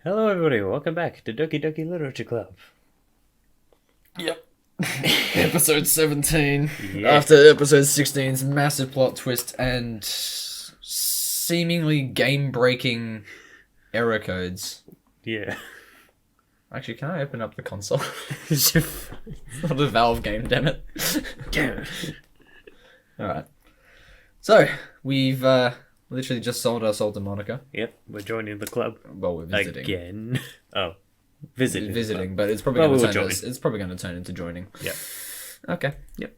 Hello, everybody. Welcome back to Doki Doki Literature Club. Yep. Episode 17. Yeah. After episode 16's massive plot twist and seemingly game-breaking error codes. Yeah. Actually, can I open up the console? It's Not a Valve game, damn it. Damn it. Alright. So, we've literally just sold our soul to Monica. Yep, we're joining the club. Well, we're visiting. Again. Oh, visiting. Visiting, but it's probably Well, going we'll to join. it's probably going to turn into joining. Yep. Okay. Yep.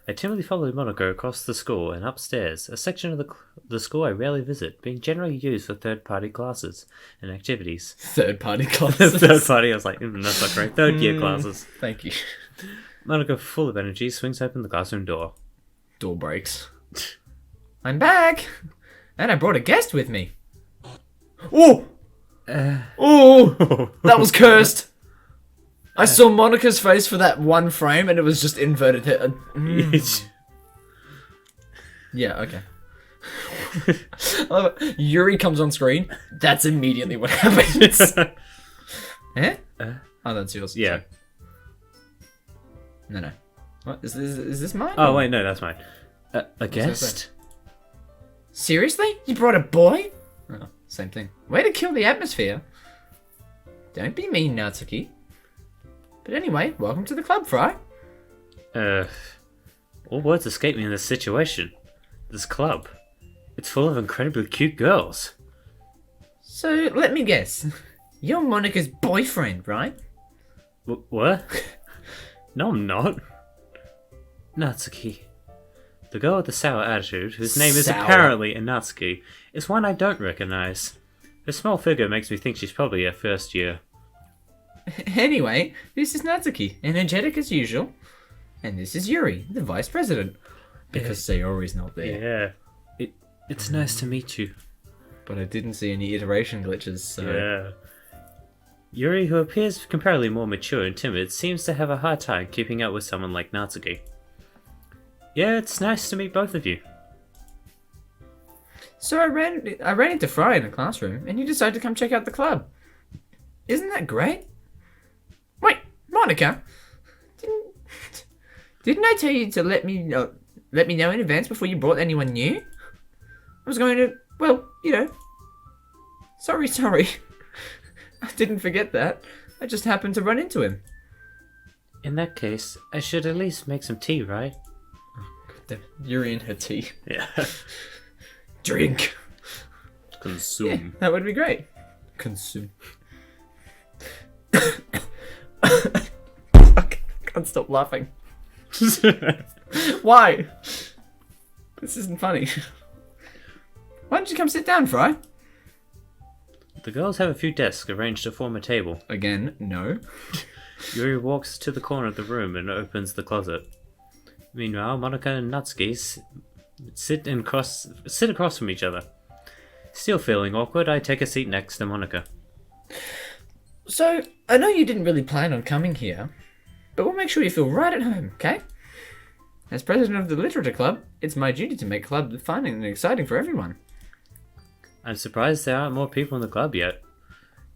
I timidly followed Monica across the school and upstairs, a section of the school I rarely visit, being generally used for third-party classes and activities. Third-party classes. Third-party, I was like, that's not correct. Third-year classes. Thank you. Monica, full of energy, swings open the classroom door. Door breaks. I'm back! And I brought a guest with me. Oh! Oh! That was cursed! I saw Monica's face for that one frame and it was just inverted head. Yeah, okay. I love it. Yuri comes on screen. That's immediately what happens. Eh? Oh, that's yours. Yeah. No. What? Is this mine? Oh, wait, no, that's mine. A that guest? Seriously? You brought a boy? Oh, same thing. Way to kill the atmosphere. Don't be mean, Natsuki. But anyway, welcome to the club, Fry. All words escape me in this situation. This club. It's full of incredibly cute girls. So, let me guess. You're Monica's boyfriend, right? What? No, I'm not. Natsuki. The girl with the sour attitude, whose name is Sour. apparently Natsuki, is one I don't recognize. Her small figure makes me think she's probably her first year. Anyway, this is Natsuki, energetic as usual. And this is Yuri, the vice president. Because Sayori's not there. Yeah. It's nice to meet you. But I didn't see any iteration glitches, so... Yeah. Yuri, who appears comparatively more mature and timid, seems to have a hard time keeping up with someone like Natsuki. Yeah, it's nice to meet both of you. So I ran into Fry in the classroom, and you decided to come check out the club. Isn't that great? Wait, Monica, didn't I tell you to let me know in advance before you brought anyone new? I was going to, well, you know. Sorry. I didn't forget that. I just happened to run into him. In that case, I should at least make some tea, right? Yuri and her tea. Yeah. Drink. Consume. Yeah, that would be great. Consume. Fuck, can't stop laughing. Why? This isn't funny. Why don't you come sit down, Fry? The girls have a few desks arranged to form a table. Again, no. Yuri walks to the corner of the room and opens the closet. Meanwhile, Monica and Natsuki sit across from each other. Still feeling awkward, I take a seat next to Monica. So, I know you didn't really plan on coming here, but we'll make sure you feel right at home, okay? As president of the Literature Club, it's my duty to make club fun and exciting for everyone. I'm surprised there aren't more people in the club yet.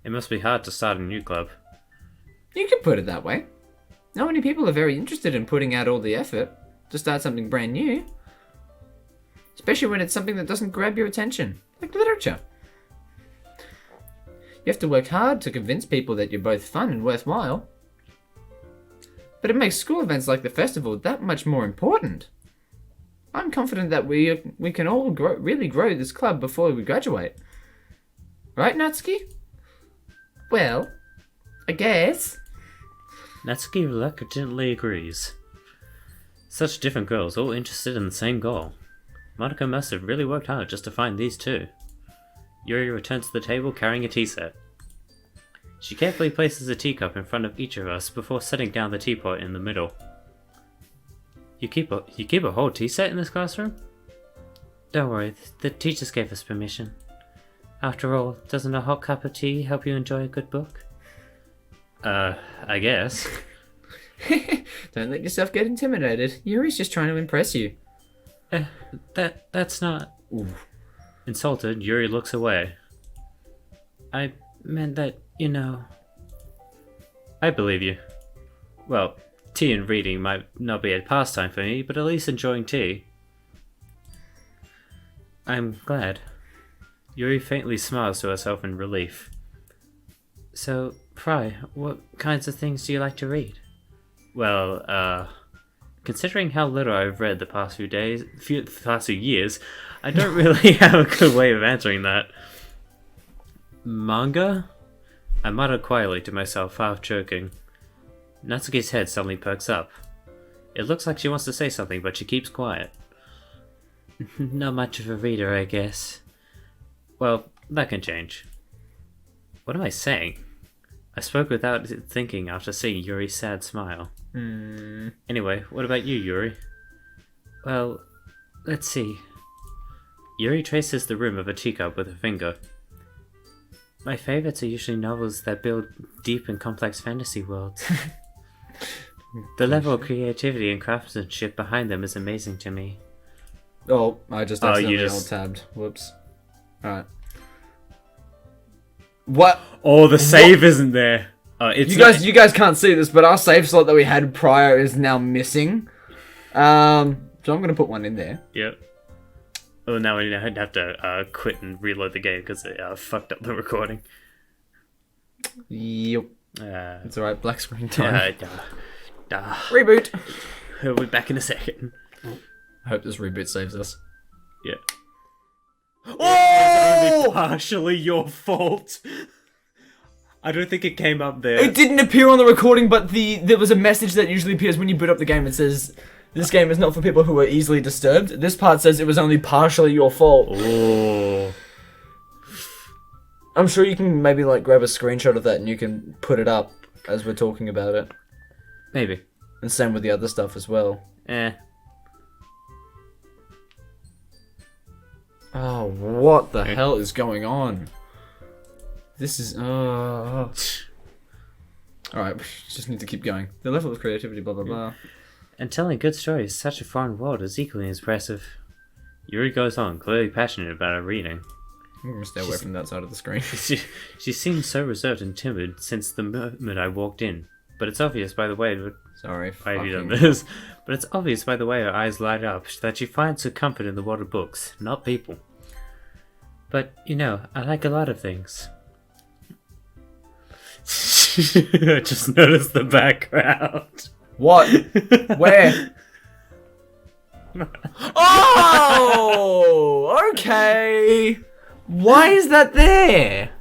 It must be hard to start a new club. You could put it that way. Not many people are very interested in putting out all the effort to start something brand new. Especially when it's something that doesn't grab your attention, like literature. You have to work hard to convince people that you're both fun and worthwhile. But it makes school events like the festival that much more important. I'm confident that we can all really grow this club before we graduate. Right, Natsuki? Well, I guess. Natsuki reluctantly agrees. Such different girls, all interested in the same goal. Monica must have really worked hard just to find these two. Yuri returns to the table carrying a tea set. She carefully places a teacup in front of each of us before setting down the teapot in the middle. You keep a whole tea set in this classroom? Don't worry, the teachers gave us permission. After all, doesn't a hot cup of tea help you enjoy a good book? I guess. Don't let yourself get intimidated. Yuri's just trying to impress you. That's not... Ooh. Insulted, Yuri looks away. I meant that You know, I believe you. Well, tea and reading might not be a pastime for me, but at least enjoying tea. I'm glad. Yuri faintly smiles to herself in relief. So, Fry, what kinds of things do you like to read? Well, considering how little I've read the past few years, I don't really have a good way of answering that. Manga? I mutter quietly to myself, half joking. Natsuki's head suddenly perks up. It looks like she wants to say something, but she keeps quiet. Not much of a reader, I guess. Well, that can change. What am I saying? I spoke without thinking after seeing Yuri's sad smile. Anyway, what about you, Yuri? Well, let's see. Yuri traces the rim of a teacup with a finger. My favorites are usually novels that build deep and complex fantasy worlds. The level of creativity and craftsmanship behind them is amazing to me. Oh, I just accidentally alt-tabbed. Whoops. Alright. What? Oh, the save isn't there. It's you guys can't see this, but our save slot that we had prior is now missing. So I'm gonna put one in there. Yep. Oh, now I have to quit and reload the game because it fucked up the recording. Yep. It's alright, black screen time. Reboot. Reboot! We'll be back in a second. I hope this reboot saves us. Yeah. Oh! It's only partially your fault. I don't think it came up there. It didn't appear on the recording, but there was a message that usually appears when you boot up the game. It says, this game is not for people who are easily disturbed. This part says it was only partially your fault. Oh. I'm sure you can maybe like grab a screenshot of that and you can put it up as we're talking about it. Maybe. And same with the other stuff as well. Oh, what the hell is going on? This is... Alright, we just need to keep going. The level of creativity, blah blah blah. And telling good stories in such a foreign world is equally impressive. Yuri goes on, clearly passionate about her reading. I'm gonna stay away from that side of the screen. She seems so reserved and timid since the moment I walked in. But it's obvious by the way... Sorry, why have you done this? But it's obvious by the way her eyes light up that she finds her comfort in the world of books, not people. But, you know, I like a lot of things. I just noticed the background. What? Where? Oh! Okay! Why is that there?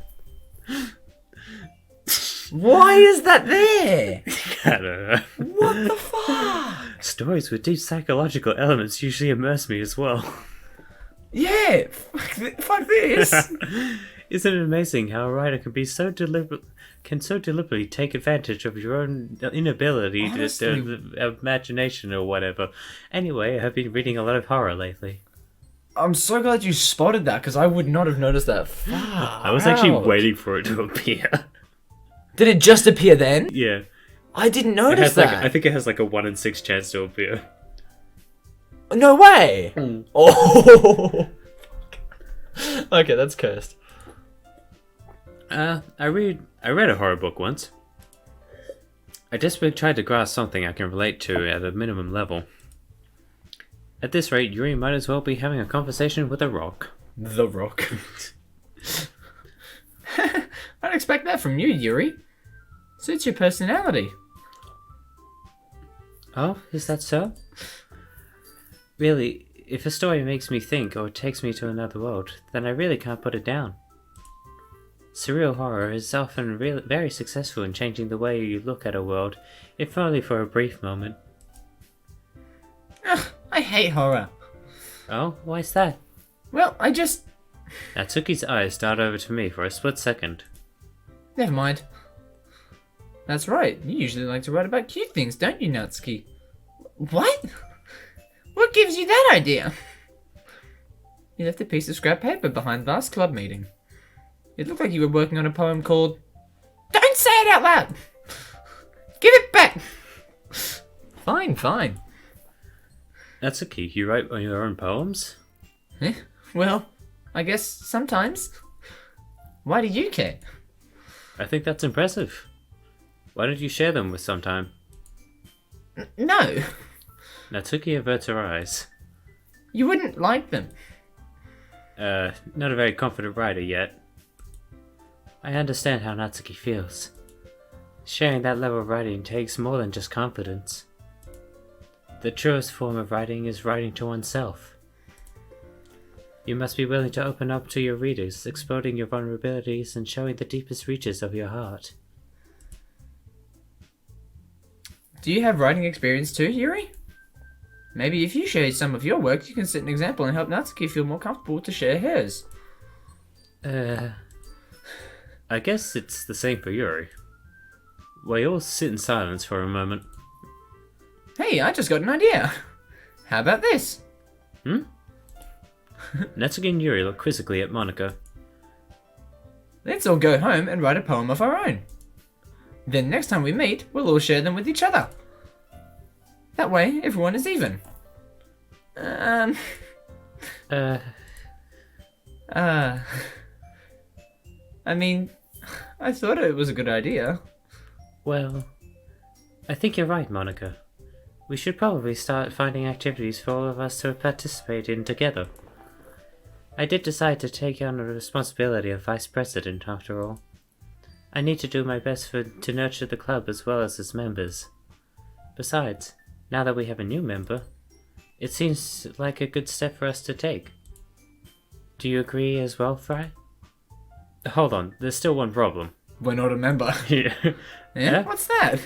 Why is that there? I don't know. What the fuck? Stories with deep psychological elements usually immerse me as well. Yeah, fuck this. Isn't it amazing how a writer can be so deliberately take advantage of your own inability to imagination or whatever? Anyway, I've been reading a lot of horror lately. I'm so glad you spotted that because I would not have noticed that. I was actually waiting for it to appear. Did it just appear then? Yeah. I didn't notice that. I think it has like a 1 in 6 chance to appear. No way! Oh! Okay, that's cursed. I read a horror book once. I desperately tried to grasp something I can relate to at a minimum level. At this rate, Yuri might as well be having a conversation with a rock. The Rock. I'd expect that from you, Yuri. Suits your personality. Oh, is that so? Really, if a story makes me think or takes me to another world, then I really can't put it down. Surreal horror is often very successful in changing the way you look at a world, if only for a brief moment. Ugh, I hate horror. Oh, why's that? Well, I just... Natsuki's eyes dart over to me for a split second. Never mind. That's right, you usually like to write about cute things, don't you, Natsuki? What? What gives you that idea? You left a piece of scrap paper behind last club meeting. It looked like you were working on a poem called... Don't say it out loud! Give it back! Fine, fine. Natsuki, you write your own poems? Well, I guess sometimes. Why do you care? I think that's impressive. Why don't you share them with sometime? No, Natsuki averts her eyes. you wouldn't like them. Not a very confident writer yet. I understand how Natsuki feels. Sharing that level of writing takes more than just confidence. The truest form of writing is writing to oneself. You must be willing to open up to your readers, exploding your vulnerabilities and showing the deepest reaches of your heart. Do you have writing experience too, Yuri? Maybe if you share some of your work, you can set an example and help Natsuki feel more comfortable to share hers. I guess it's the same for Yuri. We all sit in silence for a moment. Hey, I just got an idea. How about this? Natsuki and Yuri look quizzically at Monica. Let's all go home and write a poem of our own. Then next time we meet, we'll all share them with each other. That way, everyone is even. I mean, I thought it was a good idea. Well, I think you're right, Monica. We should probably start finding activities for all of us to participate in together. I did decide to take on the responsibility of vice president after all. I need to do my best to nurture the club as well as its members. Besides, now that we have a new member, it seems like a good step for us to take. Do you agree as well, Fry? Hold on, there's still one problem. We're not a member. Yeah. Yeah? What's that?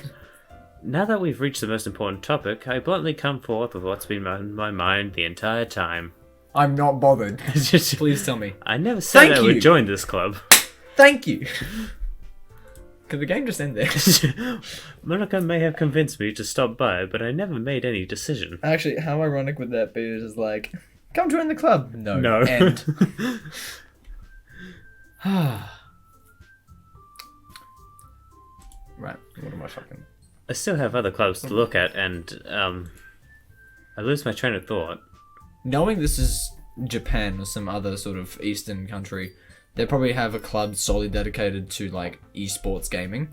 Now that we've reached the most important topic, I bluntly come forth with what's been on my mind the entire time. I'm not bothered. Please tell me. I never said I would join this club. Thank you. Could the game just end there? Monica may have convinced me to stop by, but I never made any decision. Actually, how ironic would that be? It's just like, come join the club. No. No. Right. What am I fucking... I still have other clubs to look at, and, I lose my train of thought. Knowing this is Japan or some other sort of Eastern country, they probably have a club solely dedicated to, like, esports gaming.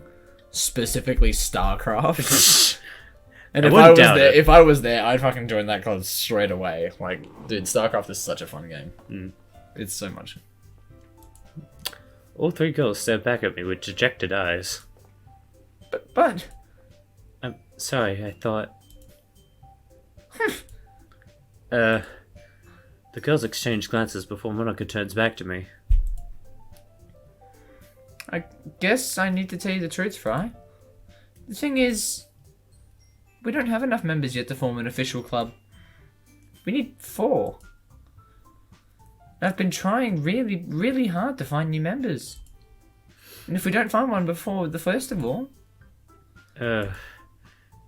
Specifically StarCraft. And if I was there, I'd fucking join that club straight away. Like, dude, StarCraft is such a fun game. It's so much. All three girls stared back at me with dejected eyes. But... I'm sorry, I thought... The girls exchange glances before Monica turns back to me. I guess I need to tell you the truth, Fry. The thing is, we don't have enough members yet to form an official club. We need 4. I've been trying really, really hard to find new members. And if we don't find one before the festival...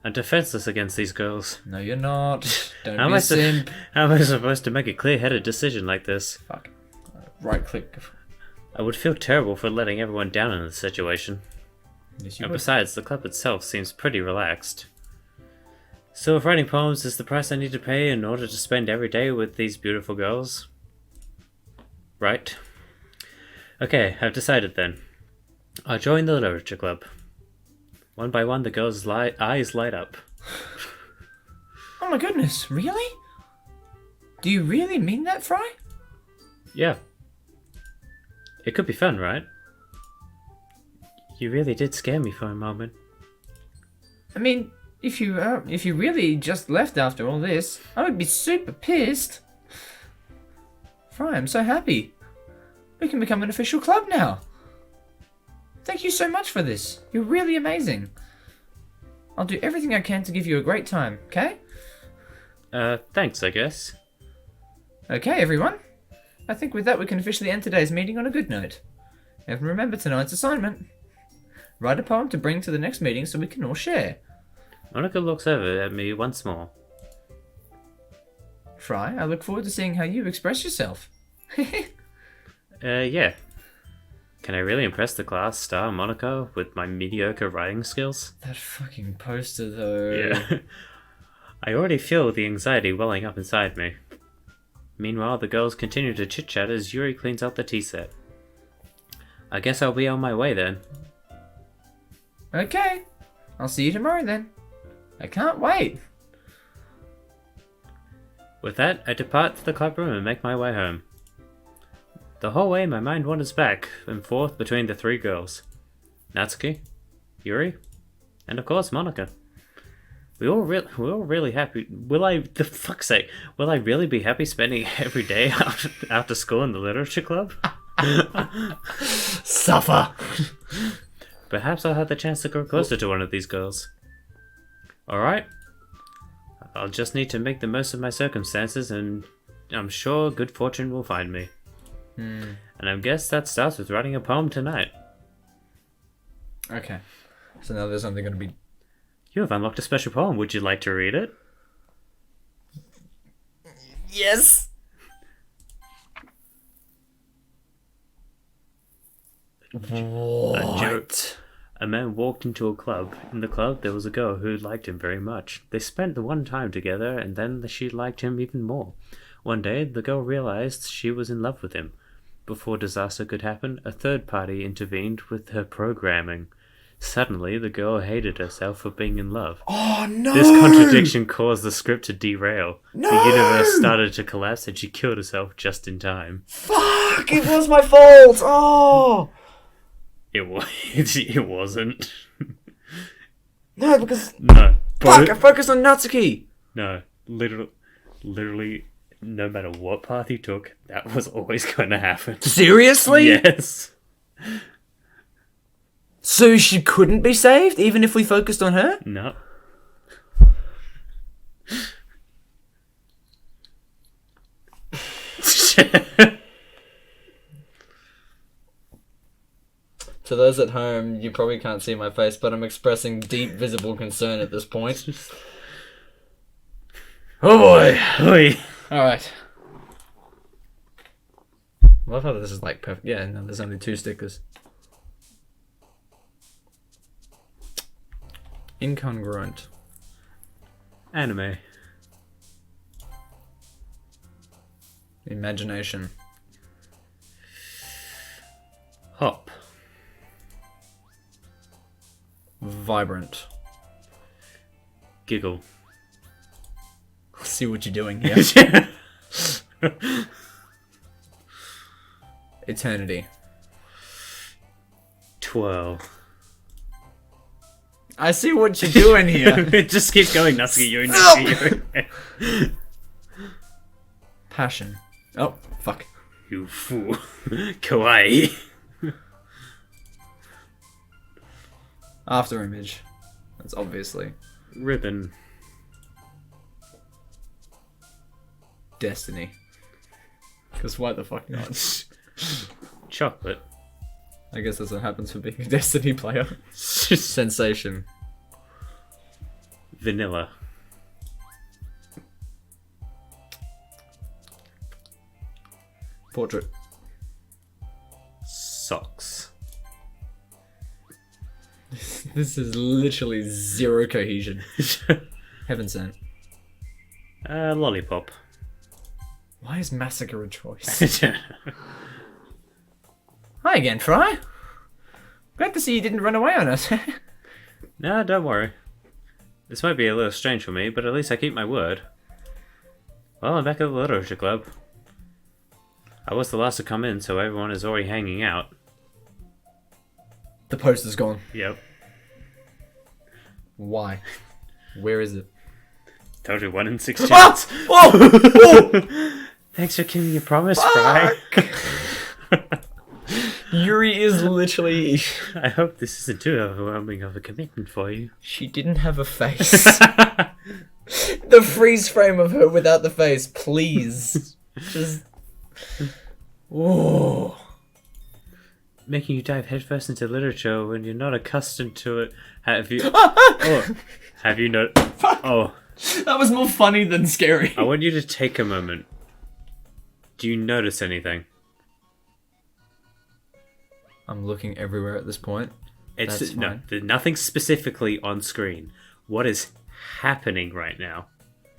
I'm defenseless against these girls. No, you're not. Don't How be a simp. How am I supposed to make a clear-headed decision like this? Fuck. Right click. I would feel terrible for letting everyone down in this situation. Yes, you And would. besides, the club itself seems pretty relaxed. So if writing poems is the price I need to pay in order to spend every day with these beautiful girls... Right. Okay, I've decided then. I'll join the literature club. One by one, the girls' eyes light up. Oh my goodness, really? Do you really mean that, Fry? Yeah. It could be fun, right? You really did scare me for a moment. I mean, if you really just left after all this, I would be super pissed. Fry, I'm so happy. We can become an official club now. Thank you so much for this. You're really amazing. I'll do everything I can to give you a great time, okay? Thanks, I guess. Okay, everyone. I think with that we can officially end today's meeting on a good note. And remember tonight's assignment. Write a poem to bring to the next meeting so we can all share. Monica looks over at me once more. Fry, I look forward to seeing how you express yourself. Yeah. Can I really impress the class star Monica with my mediocre writing skills? That fucking poster, though. Yeah. I already feel the anxiety welling up inside me. Meanwhile, the girls continue to chit-chat as Yuri cleans out the tea set. I guess I'll be on my way then. Okay. I'll see you tomorrow then. I can't wait. With that, I depart to the clubroom and make my way home. The whole way, my mind wanders back and forth between the three girls. Natsuki, Yuri, and of course Monica. We're all really happy. Will I really be happy spending every day after school in the literature club? Suffer. Perhaps I'll have the chance to grow closer to one of these girls. Alright. I'll just need to make the most of my circumstances, and I'm sure good fortune will find me. And I guess that starts with writing a poem tonight. Okay. So now there's only going to be... You have unlocked a special poem. Would you like to read it? Yes! What? A man walked into a club. In the club, there was a girl who liked him very much. They spent the one time together, and then she liked him even more. One day, the girl realized she was in love with him. Before disaster could happen, a third party intervened with her programming. Suddenly, the girl hated herself for being in love. Oh, no! This contradiction caused the script to derail. No! The universe started to collapse, and she killed herself just in time. Fuck! It was my fault! Oh! It wasn't. No, because... No. Fuck! I focused on Natsuki! No. Literally, no matter what path you took, that was always going to happen. Seriously? Yes. So she couldn't be saved, even if we focused on her? No. To those at home, you probably can't see my face, but I'm expressing deep visible concern at this point. Oh boy! Oi. Alright. I love how this is like perfect. Yeah, no, there's only 2 stickers. Incongruent. Anime. Imagination. Hop. Vibrant. Giggle. See what you're doing here. Eternity. Twirl. I see what you're doing here. Just keep going, Natsuki. You're Natsuki. Passion. Oh, fuck. You fool. Kawaii. After image. That's obviously. Ribbon. Destiny. Because why the fuck not? Chocolate. I guess that's what happens for being a Destiny player. Sensation. Vanilla. Portrait. Socks. This is literally zero cohesion. Heaven sent. Lollipop. Why is massacre a choice? Hi again, Fry. Glad to see you didn't run away on us. No, don't worry. This might be a little strange for me, but at least I keep my word. Well, I'm back at the literature club. I was the last to come in, so everyone is already hanging out. The poster's gone. Yep. Why? Where is it? Told you 1 in 6 chance. Thanks for keeping your promise, Fry. Yuri is literally... I hope this isn't too overwhelming of a commitment for you. She didn't have a face. The freeze frame of her without the face, please. Just... Whoa. Making you dive headfirst into literature when you're not accustomed to it. Have you... have you not... Oh. That was more funny than scary. I want you to take a moment. Do you notice anything? I'm looking everywhere at this point. It's no, there's nothing specifically on screen. What is happening right now?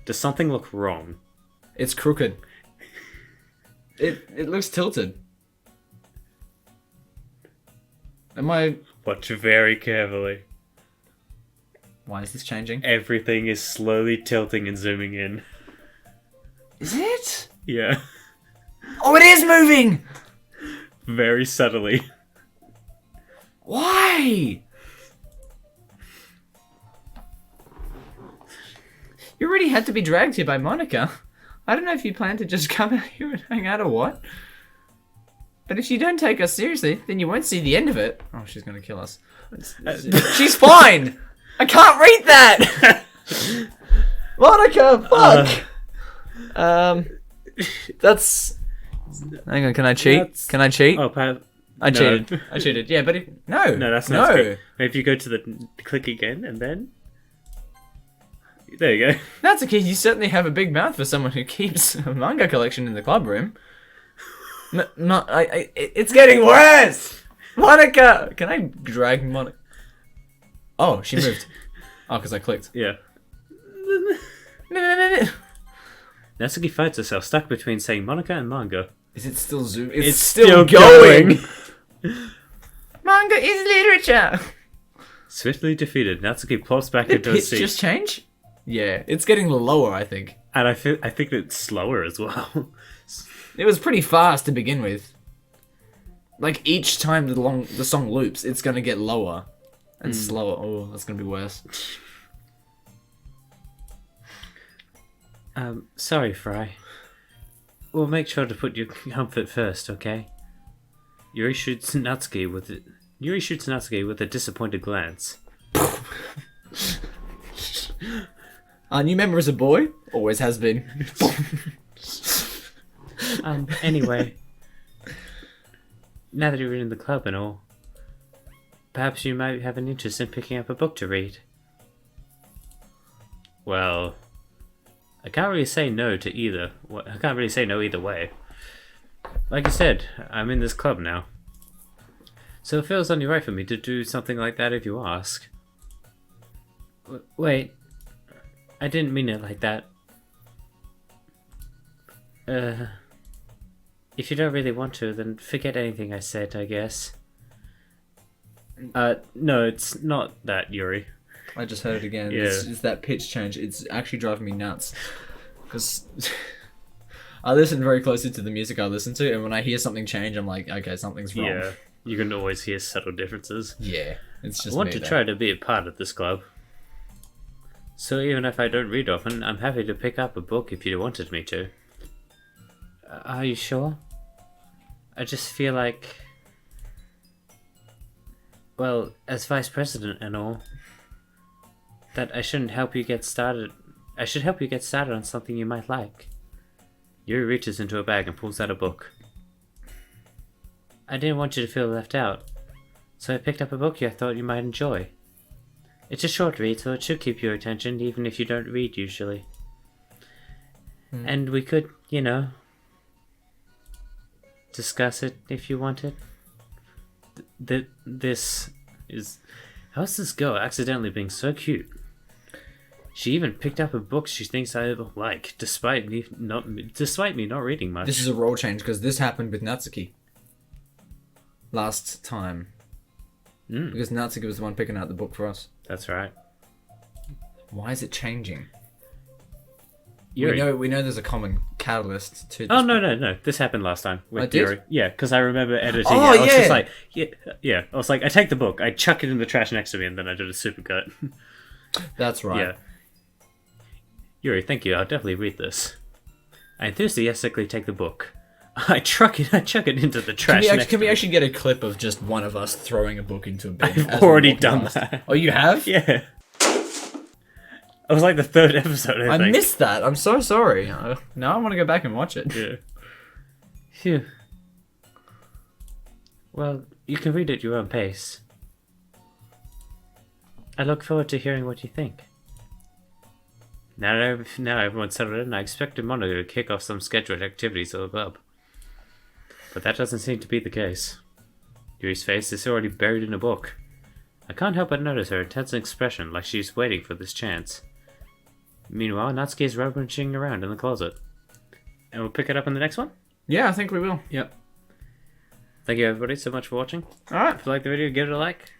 Does something look wrong? It's crooked. It looks tilted. Am I... Watch very carefully. Why is this changing? Everything is slowly tilting and zooming in. Is it? Yeah. Oh, it is moving! Very subtly. Why? You already had to be dragged here by Monica. I don't know if you plan to just come out here and hang out or what. But if you don't take us seriously, then you won't see the end of it. Oh, she's gonna kill us. She's fine! I can't read that! Monica, fuck! That's... Hang on, can I cheat? Can I cheat? Oh, I cheated. I cheated. Yeah, but no. No, that's not good. If you go to the click again and then... There you go. Natsuki, you certainly have a big mouth for someone who keeps a manga collection in the club room. It's getting worse! Monica! Can I drag Monica? Oh, she moved. Oh, because I clicked. Yeah. Natsuki finds herself stuck between saying Monica and manga. Is it still zoom? It's still going! Manga is literature! Swiftly defeated, Natsuki plops back Did into her pitch seat. just change? Yeah, it's getting lower, I think. And I think it's slower as well. It was pretty fast to begin with. Like, each time the song loops, it's gonna get lower. And slower. Oh, that's gonna be worse. Sorry, Fry. We'll make sure to put your comfort first, okay? Yuri shoots Natsuki with a disappointed glance. Our new member is a boy. Always has been. Anyway. Now that you're in the club and all, perhaps you might have an interest in picking up a book to read. Well, I can't really say no to either. I can't really say no either way. Like I said, I'm in this club now. So it feels only right for me to do something like that if you ask. Wait, I didn't mean it like that. If you don't really want to, then forget anything I said, I guess. No, it's not that, Yuri. I just heard it again. Yeah. It's that pitch change. It's actually driving me nuts. Because I listen very closely to the music I listen to, and when I hear something change, I'm like, okay, something's wrong. Yeah, you can always hear subtle differences. Yeah, it's just I want me to there. try to be a part of this club. So even if I don't read often, I'm happy to pick up a book if you wanted me to. Are you sure? I just feel like... Well, as vice president and all, that I shouldn't help you get started. I should help you get started on something you might like. Yuri reaches into a bag and pulls out a book. I didn't want you to feel left out, so I picked up a book I thought you might enjoy. It's a short read, so it should keep your attention, even if you don't read usually. And we could, discuss it if you wanted. This is... How's this girl accidentally being so cute? She even picked up a book she thinks I like, despite me not reading much. This is a role change, because this happened with Natsuki. Last time. Because Natsuki was the one picking out the book for us. That's right. Why is it changing? Yuri. We know there's a common catalyst to this. Oh, no. This happened last time with I did? Yuri. Yeah, because I remember editing Oh, it. I was yeah. just like, yeah. I was like, I take the book, I chuck it in the trash next to me, and then I did a supercut. That's right. Yeah. Yuri, thank you. I'll definitely read this. I enthusiastically take the book. I chuck it into the trash. Can we actually get a clip of just one of us throwing a book into a bin? I've already done that. Oh, you have? Yeah. It was like the third episode, I think. I missed that. I'm so sorry. Now I want to go back and watch it. Yeah. Phew. Well, you can read at your own pace. I look forward to hearing what you think. Now everyone's settled in, I expected Monica to kick off some scheduled activities at the club. But that doesn't seem to be the case. Yuri's face is already buried in a book. I can't help but notice her intense expression, like she's waiting for this chance. Meanwhile, Natsuki is rummaging around in the closet. And we'll pick it up in the next one? Yeah, I think we will. Yep. Thank you everybody so much for watching. Alright. If you like the video, give it a like.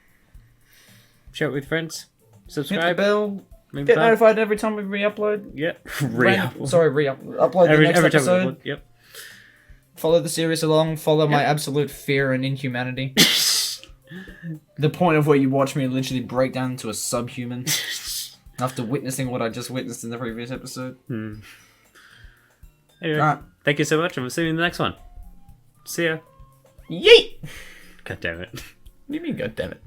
Share it with friends. Hit the subscribe. bell. Maybe Get back. notified every time we re-upload. Yep. Upload Every the next time we episode. upload. Yep. Follow the series along. Follow my absolute fear and inhumanity. The point of where you watch me literally break down into a subhuman after witnessing what I just witnessed in the previous episode. Anyway, Alright. thank you so much, and we'll see you in the next one. See ya. Yeet! God damn it. What do you mean, goddammit?